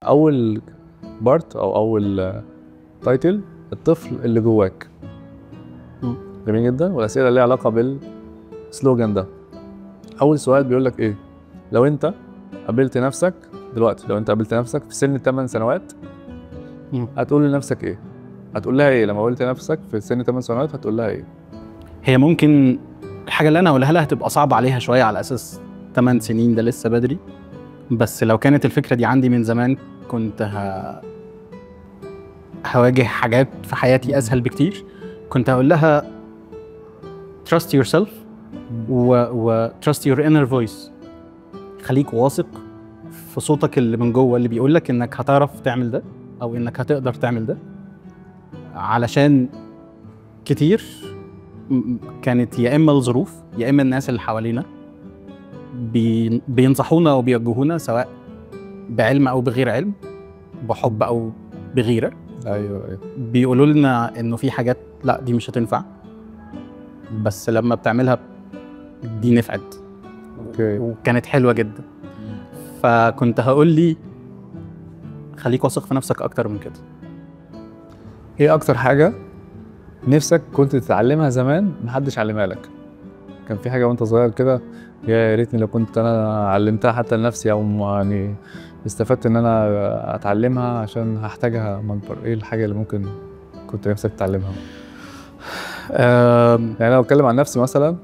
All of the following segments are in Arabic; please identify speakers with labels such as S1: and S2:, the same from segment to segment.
S1: اول بارت او اول تايتل الطفل اللي جواك. جميل جدا. والاسئله اللي ليها علاقه بالسلوجان ده. اول سؤال بيقول لك ايه؟ لو انت قابلت نفسك دلوقتي، لو انت قابلت نفسك في سن 8 سنوات هتقول لنفسك ايه؟ هتقول لها ايه لما قابلت نفسك في سن 8 سنوات؟ هتقول لها ايه؟
S2: هي ممكن الحاجه اللي انا هقولها لها هتبقى صعبه عليها شويه على اساس 8 سنين ده لسه بدري، بس لو كانت الفكره دي عندي من زمان كنت هواجه حاجات في حياتي اسهل بكتير. كنت هقول لها trust yourself و trust your inner voice. خليك واثق في صوتك اللي من جوه اللي بيقول لك انك هتعرف تعمل ده او انك هتقدر تعمل ده، علشان كتير كانت يا اما الظروف يا اما الناس اللي حوالينا بينصحونا وبيوجهونا، سواء بعلم او بغير علم، بحب او بغيره.
S1: ايوه
S2: بيقولوا لنا انه في حاجات لا دي مش هتنفع، بس لما بتعملها دي نفعت.
S1: اوكي.
S2: وكانت حلوه جدا. فكنت هقول لي خليك واثق في نفسك اكتر من كده.
S1: ايه اكتر حاجه نفسك كنت تتعلمها زمان محدش علمها لك؟ كان في حاجه وانت صغير كده يا ريتني لو كنت انا علمتها حتى لنفسي، او يعني استفدت ان انا اتعلمها عشان هحتاجها لما اكبر. ايه الحاجه اللي ممكن كنت نفسك تتعلمها؟ يعني لو اتكلم عن نفسي مثلا،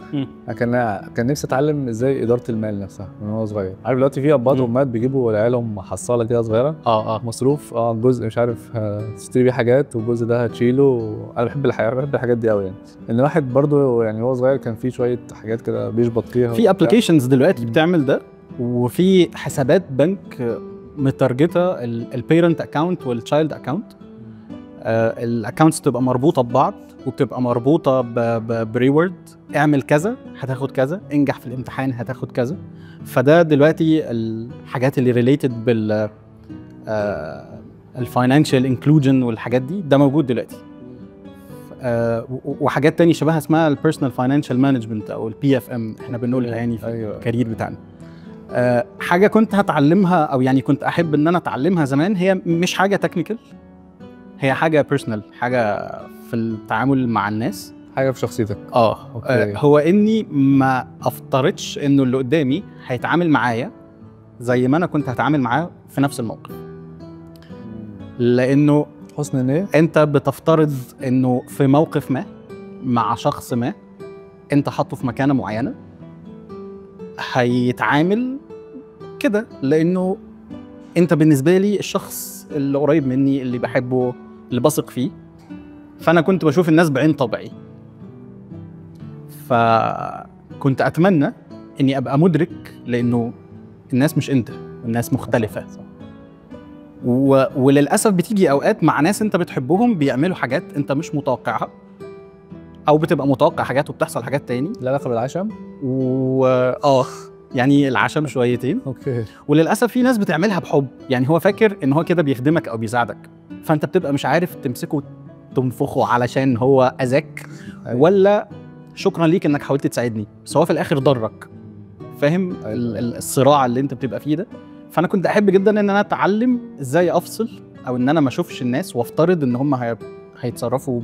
S1: كان نفسي اتعلم ازاي اداره المال نفسها من وانا صغير. عارف دلوقتي في ابات وامهات بيجيبوا لعيالهم حصاله كده صغيره، مصروف جزء مش عارف تشتري بيه حاجات والجزء ده هتشيله. انا بحب الحاجات دي قوي. يعني ان الواحد برضو يعني هو صغير كان في شويه حاجات كده بيشبط فيها.
S2: في ابلكيشنز دلوقتي بتعمل ده، وفي حسابات بنك متارجته البيرنت اكاونت والتشايلد اكاونت. الاكاونتس تبقى مربوطه ببعض وبتبقى مربوطه بريورد، اعمل كذا هتاخد كذا، انجح في الامتحان هتاخد كذا. فده دلوقتي الحاجات اللي ريليتد بال الفاينانشال انكلوجن والحاجات دي، ده موجود دلوقتي. وحاجات تانية شبهها اسمها البيرسونال فاينانشال مانجمنت او البي اف ام، احنا بنقولها يعني في الكارير بتاعنا. حاجه كنت هتعلمها او يعني كنت احب ان انا اتعلمها زمان، هي مش حاجه تكنيكال، هي حاجه بيرسونال، حاجه في التعامل مع الناس،
S1: حاجه في شخصيتك.
S2: هو اني ما افترضش انه اللي قدامي هيتعامل معايا زي ما انا كنت هتعامل معاه في نفس الموقف. لانه
S1: حسن النية،
S2: انت بتفترض انه في موقف ما مع شخص ما انت حاطه في مكانه معينه هيتعامل كده، لانه انت بالنسبه لي الشخص اللي قريب مني، اللي بحبه، اللي بثق فيه. فانا كنت بشوف الناس بعين طبعي، فكنت اتمنى اني ابقى مدرك لانه الناس مش انت، الناس مختلفه. وللاسف بتيجي اوقات مع ناس انت بتحبهم بيعملوا حاجات انت مش متوقعها، او بتبقى متوقع حاجات وبتحصل حاجات تاني.
S1: لا علاقه بالعشم
S2: يعني العشم شويتين.
S1: اوكي.
S2: وللاسف في ناس بتعملها بحب، يعني هو فاكر ان هو كده بيخدمك او بيساعدك، فانت بتبقى مش عارف تمسكه تنفخه علشان هو اذاك، ولا شكرا ليك انك حاولت تساعدني، بس هو في الاخر ضرك. فاهم الصراع اللي انت بتبقى فيه ده؟ فانا كنت احب جدا ان انا اتعلم ازاي افصل، او ان انا ما اشوفش الناس وافترض ان هم هيتصرفوا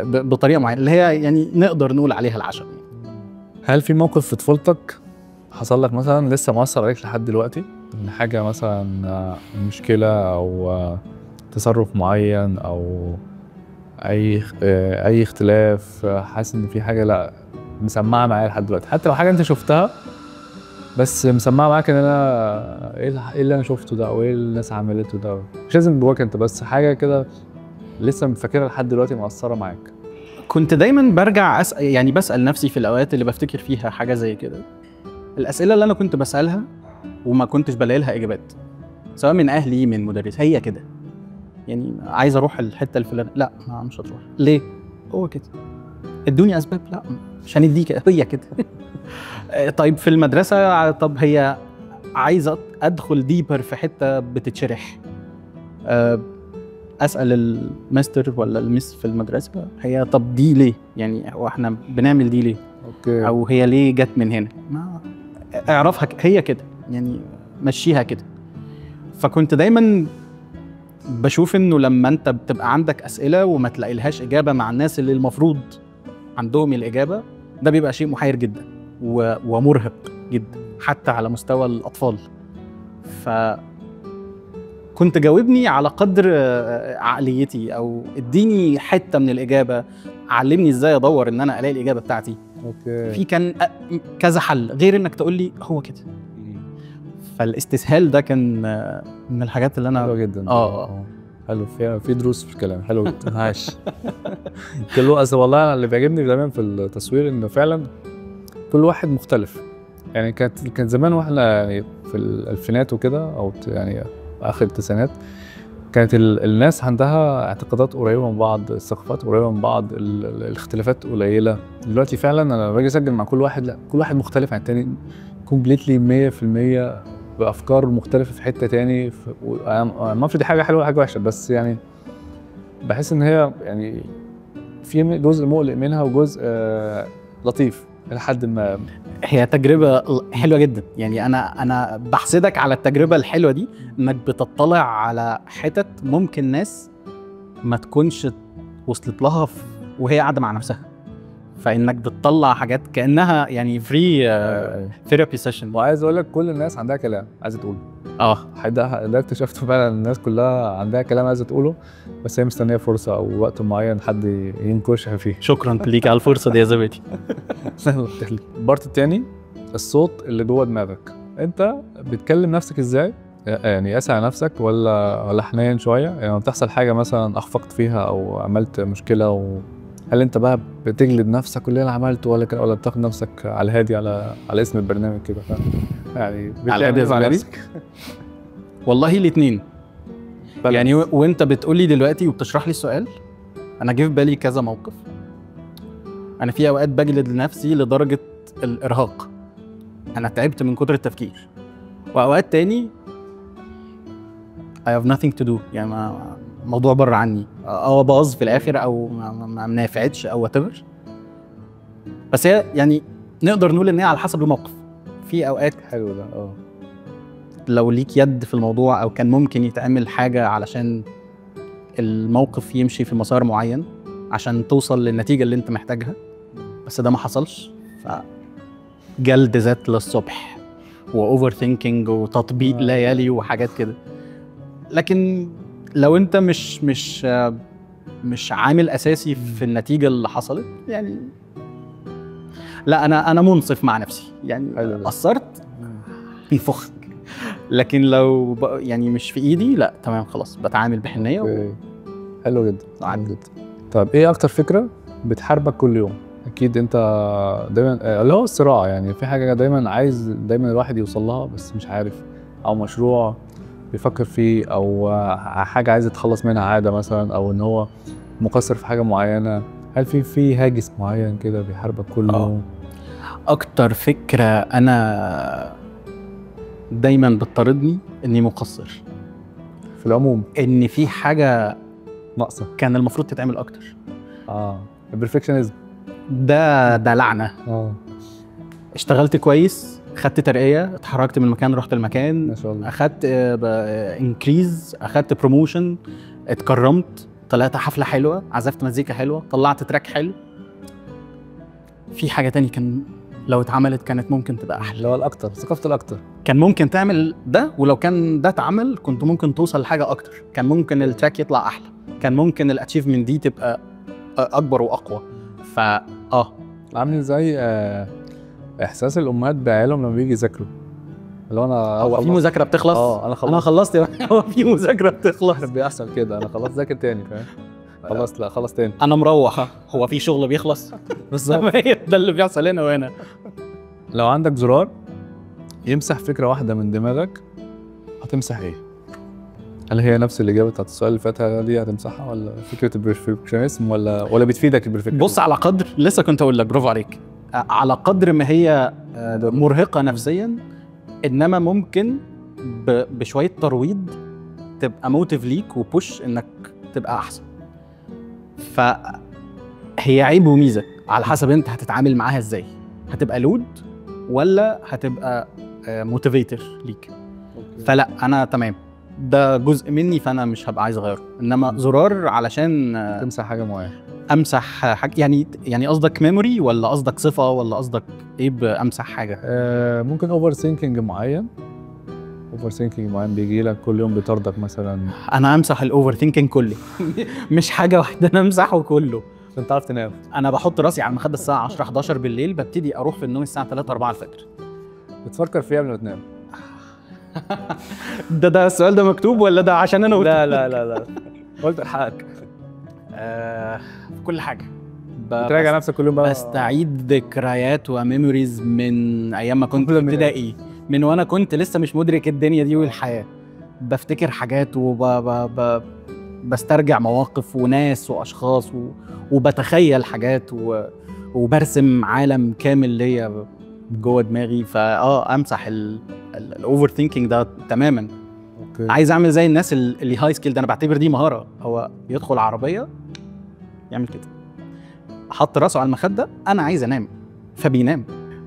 S2: بطريقه معينه، اللي هي يعني نقدر نقول عليها العشم.
S1: هل في موقف في طفولتك حصل لك مثلا لسه مؤثر عليك لحد دلوقتي؟ ان حاجه مثلا مشكله او تصرف معين او اي اختلاف، حاسس ان في حاجه لا مسمعه معايا لحد دلوقتي، حتى لو حاجه انت شفتها بس مسمعه معاك ان انا ايه اللي انا شفته ده، او ايه اللي الناس عملته ده؟ مش لازم جواك انت، بس حاجه كده لسه فاكرها لحد دلوقتي مؤثره معاك.
S2: كنت دايما برجع يعني بسال نفسي في الاوقات اللي بفتكر فيها حاجه زي كده، الاسئله اللي انا كنت بسالها وما كنتش بلاقي لها اجابات، سواء من اهلي من مدرس. هي كده يعني عايز اروح الحته الفلانيه، لا مش هتروح. ليه؟ هو كده. ادوني اسباب، لا مش هنديك، هي كده. طيب في المدرسه، طب هي عايزه ادخل ديبر في حته بتتشرح، اسال المستر ولا المس في المدرسه، هي طب دي ليه؟ يعني هو احنا بنعمل دي ليه؟
S1: اوكي.
S2: او هي ليه جت من هنا؟ ما اعرفها، هي كده يعني، مشيها كده. فكنت دايما بشوف انه لما انت بتبقى عندك اسئله وما تلاقي لهاش اجابه مع الناس اللي المفروض عندهم الاجابه، ده بيبقى شيء محير جدا ومرهق جدا حتى على مستوى الاطفال. كنت جاوبني على قدر عقليتي، او اديني حته من الاجابه، علمني ازاي ادور ان انا الاقي الاجابه بتاعتي.
S1: اوكي.
S2: في كان كذا حل غير انك تقول لي هو كده. فالاستسهال ده كان من الحاجات اللي انا
S1: حلو جدا. حلو، في دروس في الكلام، حلو جدا. عاش. كله اصل والله اللي بيعجبني دايما في التصوير انه فعلا كل واحد مختلف. يعني كان زمان واحنا يعني في الالفينات وكده، او يعني اخر التسعينات، كانت الناس عندها اعتقادات قريبه من بعض، الثقافات قريبه من بعض، الاختلافات قليله. دلوقتي فعلا انا باجي اسجل مع كل واحد، لا كل واحد مختلف عن التاني كومبليتلي 100%، بافكار مختلفه في حته تاني. ما اعرفش دي حاجه حلوه ولا حاجه وحشه، بس يعني بحس ان هي يعني في جزء مقلق منها وجزء لطيف لحد ما.
S2: هي تجربه حلوه جدا، يعني انا بحسدك على التجربه الحلوه دي، انك بتطلع على حتت ممكن ناس ما تكونش وصلت لها وهي قاعده مع نفسها، فانك بتطلع حاجات كانها يعني فري ثيرابي سيشن.
S1: وعايز اقول لك كل الناس عندها كلام عايزه تقوله. ده اكتشفته فعلا، الناس كلها عندها كلام عايزه تقوله، بس هي مستنيه فرصه او وقت معين حد ينكشها فيه.
S2: شكرا ليك على الفرصه دي يا زبادي.
S1: البارت التاني، الصوت اللي جوه دماغك. انت بتكلم نفسك ازاي؟ يعني قاسي على نفسك ولا حنين شويه؟ يعني لما بتحصل حاجه مثلا اخفقت فيها او عملت مشكله، هل انت بقى بتجلد نفسك واللي انا عملته، ولا بتاخد نفسك على الهادي على اسم البرنامج كده؟ يعني
S2: على الهادي على نفسك. والله الاثنين يعني. وانت بتقول لي دلوقتي وبتشرح لي السؤال، انا جه في بالي كذا موقف. انا في اوقات بجلد لنفسي لدرجه الارهاق، انا تعبت من كتر التفكير. واوقات تاني I have nothing to do، يعني موضوع بره عني، باظ في الاخر او ما نافعتش او whatever. بس هي يعني نقدر نقول ان هي على حسب الموقف. في اوقات
S1: حلو ده
S2: لو ليك يد في الموضوع، او كان ممكن يتعمل حاجه علشان الموقف يمشي في مسار معين عشان توصل للنتيجه اللي انت محتاجها، بس ده ما حصلش، فجلد ذات للصبح واوفر ثينكينج وتطبيق ليالي وحاجات كده. لكن لو انت مش عامل اساسي في النتيجه اللي حصلت، يعني لا انا منصف مع نفسي، يعني قصرت يفخك. لكن لو يعني مش في ايدي، لا تمام خلاص بتعامل بحنيه.
S1: حلو جدا. طب ايه اكتر فكره بتحاربك كل يوم؟ اكيد انت دايما اللي هو الصراع، يعني في حاجه دايما الواحد يوصل لها بس مش عارف، او مشروع بيفكر فيه، او حاجه عايز يتخلص منها، عاده مثلا، او ان هو مقصر في حاجه معينه. هل في هاجس معين كده بيحاربك كل يوم؟
S2: اكتر فكره انا دايما بتطاردني اني مقصر
S1: في العموم،
S2: ان في حاجه
S1: ناقصه
S2: كان المفروض تتعمل اكتر.
S1: البرفكشنزم
S2: ده لعنه. اشتغلت كويس، خدت ترقيه، اتحركت من مكان رحت المكان،
S1: ما شاء الله،
S2: اخدت انكريز، اخدت بروموشن، اتكرمت، طلعت حفله حلوه، عزفت مزيكا حلوه، طلعت تراك حلو. في حاجه تاني كان لو اتعملت كانت ممكن تبقى احلى،
S1: اللي هو الاكتر، ثقافه الاكتر.
S2: كان ممكن تعمل ده، ولو كان ده اتعمل كنت ممكن توصل لحاجه اكتر، كان ممكن التراك يطلع احلى، كان ممكن الاتشيفمنت دي تبقى اكبر واقوى.
S1: عامل زي احساس الامهات بعيالهم لما بيجي يذاكروا، اللي انا
S2: هو في مذاكره بتخلص، انا خلصت هو في مذاكره بتخلص،
S1: بيحصل كده، انا خلاص ذاكر تاني، فاهم؟ خلاص، لا خلاص تاني،
S2: انا مروح، هو في شغل بيخلص؟ بالظبط. ده اللي بيحصل هنا وهنا.
S1: لو عندك زرار يمسح فكره واحده من دماغك، هتمسح ايه؟ هل هي نفس الاجابه بتاعت السؤال اللي فات دي هتمسحها، ولا فكره البرفكشنزم، ولا بتفيدك البرفكشن؟
S2: بص، على قدر، لسه كنت اقول لك برافو عليك، على قدر ما هي مرهقه نفسيا، انما ممكن بشويه ترويض تبقى موتيف ليك وبوش انك تبقى احسن. فهي عيب وميزه على حسب انت هتتعامل معاها ازاي، هتبقى لود ولا هتبقى موتيفيتر ليك. فلا انا تمام، ده جزء مني فانا مش هبقى عايز اغيره، انما زرار علشان
S1: تمسح حاجه معينه.
S2: امسح حاجه يعني قصدك ميموري ولا قصدك صفه ولا قصدك ايه بامسح حاجه؟
S1: ممكن اوفر ثينكينج معين. بيجي لك كل يوم بيطاردك مثلا.
S2: انا امسح الاوفر ثينكينج كله مش حاجه واحده، انا امسحه كله
S1: عشان تعرف تنام.
S2: انا بحط راسي على المخده الساعه 10 11 بالليل، ببتدي اروح في النوم الساعه 3 4 الفجر.
S1: بتفكر فيها قبل ما تنام؟
S2: ده السؤال ده مكتوب ولا ده عشان انا
S1: لا قلت الحقك.
S2: في كل حاجه
S1: بتراجع نفسك كل يوم بقى.
S2: بستعيد ذكريات وميموريز من ايام ما كنت في ابتدائي، من وانا كنت لسه مش مدرك الدنيا دي والحياه. بفتكر حاجات بسترجع مواقف وناس واشخاص وبتخيل حاجات وبرسم عالم كامل ليا جوه دماغي. امسح الاوفر ثينكينج ده تماما.
S1: أوكي.
S2: عايز اعمل زي الناس اللي هاي سكيل، ده انا بعتبر دي مهاره. هو يدخل عربيه يعمل كده، حط راسه على المخده، انا عايز انام فبينام.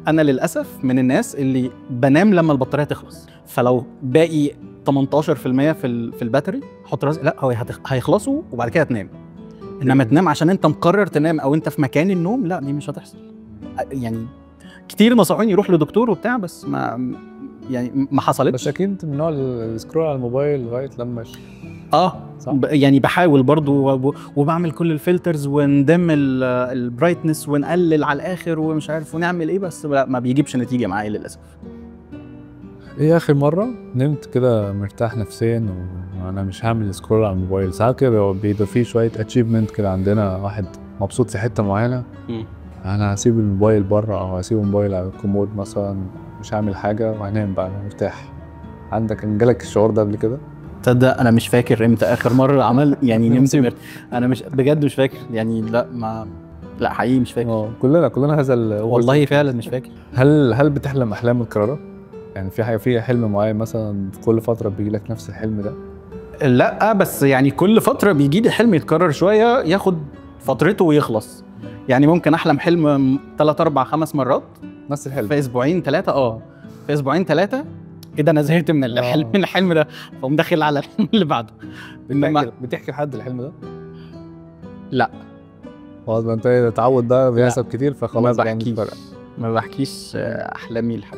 S2: انا للاسف من الناس اللي بنام لما البطاريه تخلص، فلو باقي 18% في الباتري حط راسي، لا هو هيخلصوا وبعد كده تنام. انما تنام عشان انت مقرر تنام او انت في مكان النوم، لا دي مش هتحصل. يعني كتير نصحوني يروح لدكتور وبتاع، بس ما حصلتش.
S1: بس اكيد انت من نوع السكرول على الموبايل لغايه لما
S2: يعني بحاول برضو وبعمل كل الفلترز وندم البرايتنس ونقلل على الاخر ومش عارف ونعمل ايه، بس لا ما بيجيبش نتيجه معايا للاسف.
S1: ايه اخر مره نمت كده مرتاح نفسيا وانا مش هعمل سكرول على الموبايل؟ ساعات كده بيبقى فيه شويه اتشيفمنت كده، عندنا واحد مبسوط في حته معينه، انا هسيب الموبايل بره او هسيب الموبايل على الكومود مثلا، مش هعمل حاجه وهنام بقى مرتاح. عندك جالك الشعور ده قبل كده؟
S2: تصدق انا مش فاكر امتى اخر مره عمل يعني نمت انا مش بجد مش فاكر يعني. لا حقيقي مش فاكر.
S1: كلنا هذا
S2: والله فعلا مش فاكر.
S1: هل بتحلم احلام متكرره؟ يعني في حلم معين مثلا كل فتره بيجي لك نفس الحلم ده؟
S2: لا بس يعني كل فتره بيجي لي حلم يتكرر شويه، ياخد فترته ويخلص. يعني ممكن احلم حلم 3 4 5 مرات
S1: نفس الحلم
S2: في اسبوعين 3. في اسبوعين 3 كده انا زهقت من الحلم ده، فقوم داخل على الحلم اللي بعده.
S1: بتحكي لحد الحلم ده؟
S2: لا
S1: خلاص انت التعود ده بيحصل كتير فخلاص
S2: ما بحكيش احلامي لحد.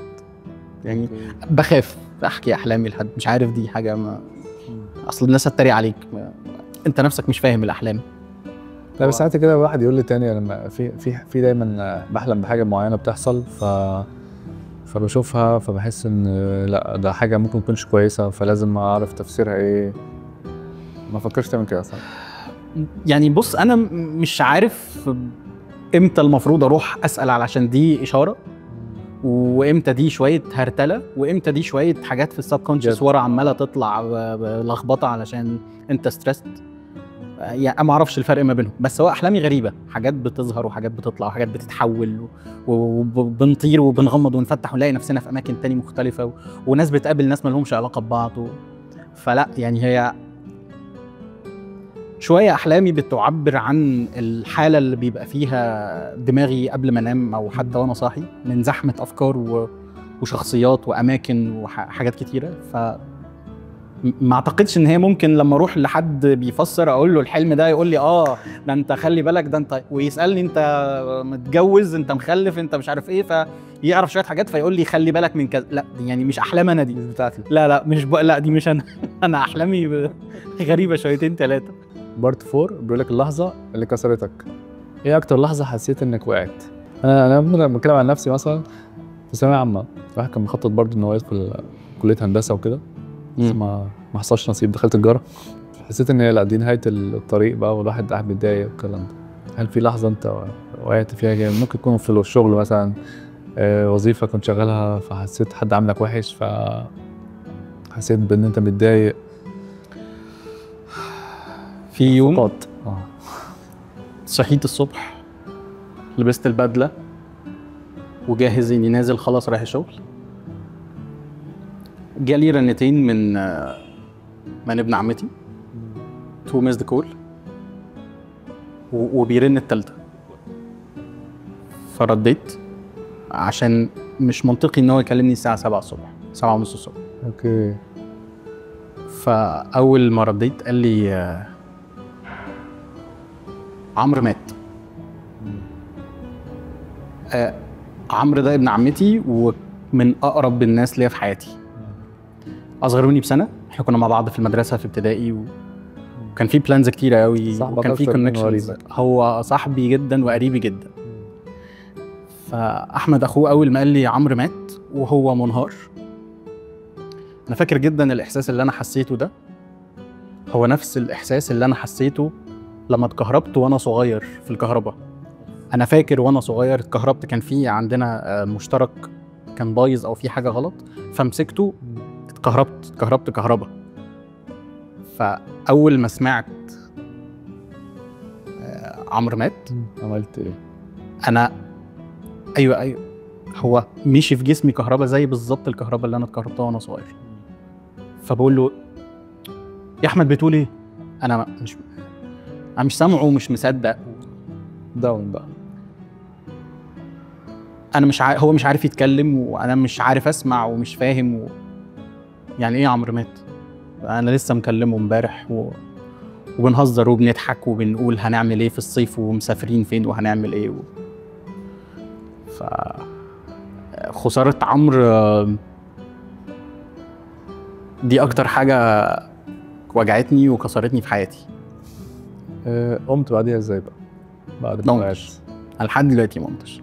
S2: يعني بخاف احكي احلامي لحد، مش عارف دي حاجه اصل الناس هتتريق عليك، انت نفسك مش فاهم الاحلام.
S1: لا بس ساعات كده واحد يقول لي تاني لما في دايما بحلم بحاجه معينه بتحصل فبشوفها فبحس ان لا ده حاجه ممكن تكونش كويسه، فلازم اعرف تفسيرها ايه. ما فكرش تعمل كده صح؟
S2: يعني بص انا مش عارف امتى المفروض اروح اسال علشان دي اشاره، وامتى دي شويه هرتله، وامتى دي شويه حاجات في السب كونشس ورا عماله تطلع بلخبطه علشان انت ستريسد. يعني ما اعرفش الفرق ما بينهم، بس هو احلامي غريبه، حاجات بتظهر وحاجات بتطلع وحاجات بتتحول وبنطير وبنغمض ونفتح ونلاقي نفسنا في اماكن تاني مختلفه وناس بتقابل ناس ما لهمش علاقه ببعض فلا يعني هي شويه احلامي بتعبر عن الحاله اللي بيبقى فيها دماغي قبل ما انام او حتى وانا صاحي، من زحمه افكار وشخصيات واماكن وحاجات كتيره. ما اعتقدش ان هي ممكن لما اروح لحد بيفسر اقول له الحلم ده يقول لي ده انت خلي بالك، ده انت، ويسالني انت متجوز، انت مخلف، انت مش عارف ايه، فيعرف شويه حاجات فيقول لي خلي بالك من كذا. لا يعني مش احلام انا، دي مش بتاعتي. لا لا دي مش انا انا احلامي غريبه شويتين 3.
S1: بارت 4 بيقول لك اللحظه اللي كسرتك. ايه اكتر لحظه حسيت انك وقعت؟ انا لما بتكلم عن نفسي مثلا في ثانويه عامه، واحد كان مخطط برضه ان هو يدخل كليه هندسه وكده، بس ما حصلش نصيب، دخلت تجاره. حسيت ان لا دي نهايه الطريق بقى والواحد قاعد متضايق والكلام ده. هل في لحظه انت وقعت فيها كده؟ ممكن تكون في الشغل مثلا، وظيفه كنت شغالها فحسيت حد عاملك وحش فحسيت بان انت متضايق.
S2: في يوم صحيت الصبح، لبست البدله وجاهز اني نازل خلاص رايح الشغل، جالي رنتين من ابن عمتي، 2 ميسد كول، وبيرن التالتة، فرديت عشان مش منطقي ان هو يكلمني الساعة 7 الصبح، 7:30 الصبح.
S1: اوكي.
S2: فاول ما رديت قال لي عمرو مات. عمرو ده ابن عمتي ومن اقرب الناس ليا في حياتي. اصغر مني بسنه، احنا كنا مع بعض في المدرسه في ابتدائي وكان في بلانز كتيره قوي وكان في كونكشنز. هو صاحبي جدا وقريبي جدا. فاحمد اخوه اول ما قال لي عمرو مات وهو منهار، انا فاكر جدا الاحساس اللي انا حسيته ده هو نفس الاحساس اللي انا حسيته لما اتكهربت وانا صغير في الكهرباء. انا فاكر وانا صغير اتكهربت، كان في عندنا مشترك كان بايظ او في حاجه غلط فمسكته اتكهربت كهرباء. فاول ما سمعت عمرو مات
S1: عملت ايه؟
S2: انا ايوه هو مشي في جسمي كهرباء زي بالظبط الكهرباء اللي انا اتكهربتها وانا صغير. فبقول له يا احمد بتقول ايه؟ انا مش سامعه ومش مصدق.
S1: داون بقى.
S2: انا هو مش عارف يتكلم وانا مش عارف اسمع ومش فاهم يعني ايه عمرو مات؟ انا لسه مكلمه امبارح وبنهزر وبنضحك وبنقول هنعمل ايه في الصيف ومسافرين فين وهنعمل ايه خسارة عمرو دي اكتر حاجة وجعتني وكسرتني في حياتي.
S1: قمت بعديها ازاي بقى؟ بعد
S2: ما انا لحد دلوقتي ما قمتش.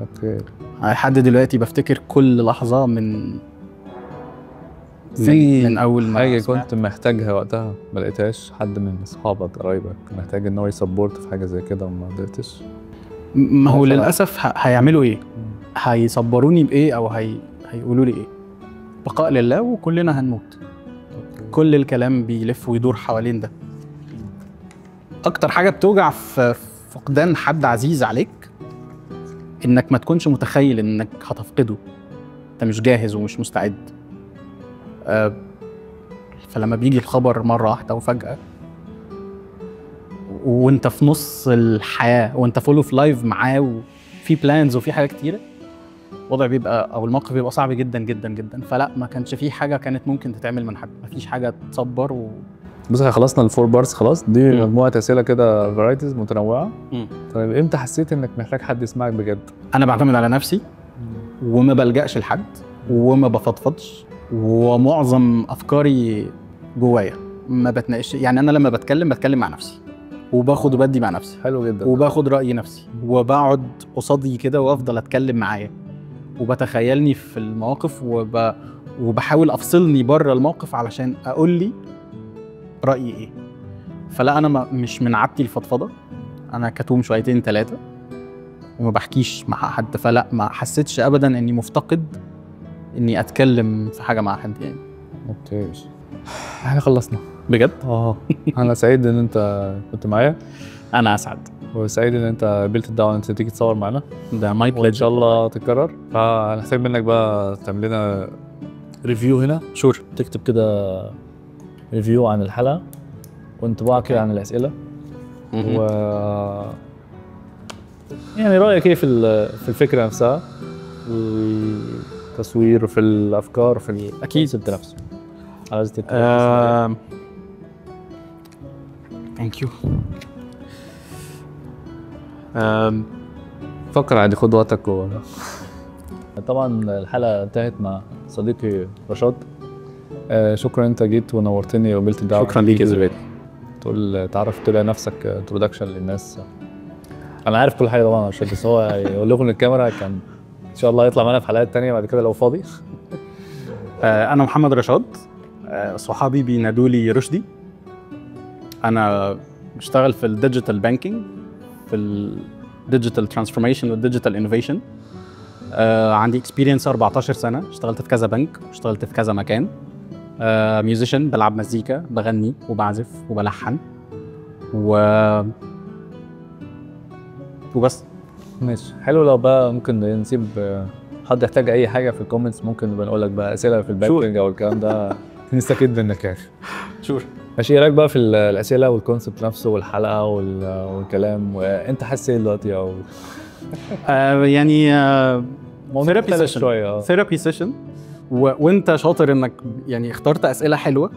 S1: اوكي.
S2: لحد دلوقتي بفتكر كل لحظة من اول ما
S1: حاجة كنت محتاجها وقتها ما لقيتهاش؟ حد من اصحابك قرايبك محتاج ان هو يسبورت في حاجة زي كده وما قدرتش؟
S2: ما هو للاسف هيعملوا ايه؟ هيصبروني بايه او هيقولوا لي ايه؟ بقاء لله وكلنا هنموت. كل الكلام بيلف ويدور حوالين ده. اكتر حاجه بتوجع في فقدان حد عزيز عليك انك ما تكونش متخيل انك هتفقده، انت مش جاهز ومش مستعد. فلما بيجي الخبر مره واحده وفجاه وانت في نص الحياه وانت فول اوف لايف معاه وفي بلانز وفي حاجات كتيره، الوضع بيبقى او الموقف بيبقى صعب جدا جدا جدا. فلا ما كانش في حاجه كانت ممكن تتعمل من حد، ما فيش حاجه تصبر
S1: بص احنا خلصنا الفور بارس خلاص. دي مجموعه اسئله كده فرايتيز متنوعه. طيب امتى حسيت انك محتاج حد يسمعك بجد؟
S2: انا بعتمد على نفسي وما بلجأش لحد وما بفضفضش ومعظم افكاري جوايا ما بتناقش. يعني انا لما بتكلم مع نفسي وباخد وبدي مع نفسي.
S1: حلو جدا.
S2: وباخد رأي نفسي وبقعد قصادي كده وافضل اتكلم معايا وبتخيلني في المواقف وبحاول افصلني بره الموقف علشان اقول لي رأيي ايه. فلا انا مش من عادتي الفضفضه، انا كتوم شويتين ثلاثه وما بحكيش مع حد. فلا ما حسيتش ابدا اني مفتقد اني اتكلم في حاجه مع حد يعني.
S1: اوكي احنا خلصنا
S2: بجد.
S1: انا سعيد ان انت كنت معايا.
S2: انا اسعد
S1: وسعيد ان انت قبلت الدعوه ان انت تيجي تصور معانا.
S2: ده ماي بليجر.
S1: ان شاء الله تتكرر. فهنحتاج منك بقى تعمل لنا ريفيو هنا.
S2: شور.
S3: تكتب كده ريفيو عن الحلقه وانطباعك كده عن الاسئله و يعني رايك ايه في الفكره نفسها، في التصوير، في الافكار، في
S2: اكيد
S3: الكونسبت نفسه. عايز
S2: ثانك يو.
S1: فكر عادي، خد وقتك
S3: طبعا الحلقه انتهت مع صديقي رشاد.
S1: شكرا انت جيت ونورتني وقبلت الدعوه.
S2: شكرا ليك يا زبيدي.
S1: تعرف تلاقي نفسك انترودكشن للناس. انا عارف كل حاجه طبعا عشان بس هو يقول لكم الكاميرا كان ان شاء الله يطلع معانا في حلقات تانية بعد كده لو فاضي.
S2: انا محمد رشاد، صحابي بينادوا لي رشدي. انا بشتغل في الديجيتال بانكينج، في الديجيتال ترانسفورميشن والديجيتال انوفيشن. عندي اكسبيرينس 14 سنه، اشتغلت في كذا بنك واشتغلت في كذا مكان. ميوزيشن، بلعب مزيكا، بغني وبعزف وبلحن وبس.
S1: ماشي حلو. لو بقى ممكن نسيب حد يحتاج اي حاجه في الكومنتس، ممكن نبقى نقول لك بقى اسئله في الباكينج او الكلام ده نستفيد منك يعني.
S2: شور.
S1: ماشي. ايه رايك بقى في الاسئله والكونسبت نفسه والحلقه والكلام، وانت حاسس ايه دلوقتي او
S2: يعني
S1: ثيرابي شويه
S2: ثيرابي سيشن وانت شاطر انك يعني اخترت اسئله حلوه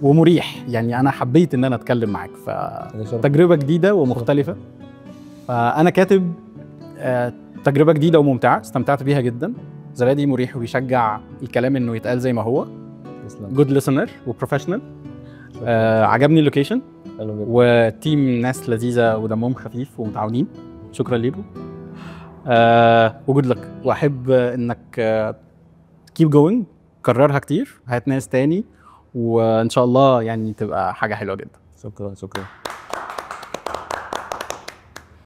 S2: ومريح. يعني انا حبيت ان انا اتكلم معاك، فتجربه جديده ومختلفه. فانا كاتب تجربه جديده وممتعه، استمتعت بيها جدا. زبادي مريح وبيشجع الكلام انه يتقال زي ما هو. جود listener وبروفيشنال. عجبني اللوكيشن وتيم ناس لذيذه ودمهم خفيف ومتعاونين. شكرا ليكم. وجود لك، واحب انك كيب جوينج، كررها كتير، هات ناس تاني، وان شاء الله يعني تبقى حاجه حلوه جدا.
S1: شكرا.